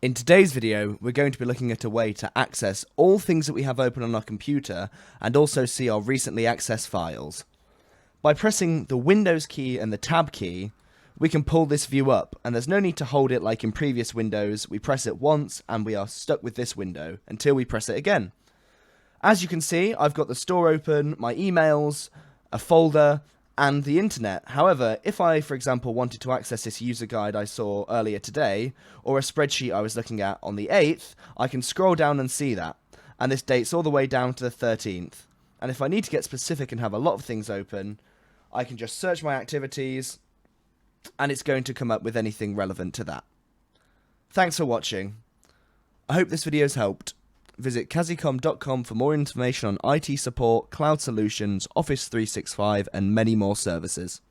In today's video, we're going to be looking at a way to access all things that we have open on our computer and also see our recently accessed files. By pressing the Windows key and the Tab key, we can pull this view up, and there's no need to hold it like in previous windows. We press it once and we are stuck with this window until we press it again. As you can see, I've got the store open, my emails, a folder, and the internet. However, if I, for example, wanted to access this user guide I saw earlier today, or a spreadsheet I was looking at on the 8th, I can scroll down and see that. And this dates all the way down to the 13th. And if I need to get specific and have a lot of things open, I can just search my activities, and it's going to come up with anything relevant to that. Thanks for watching. I hope this video's helped. Visit kazzicom.com for more information on IT support, cloud solutions, Office 365, and many more services.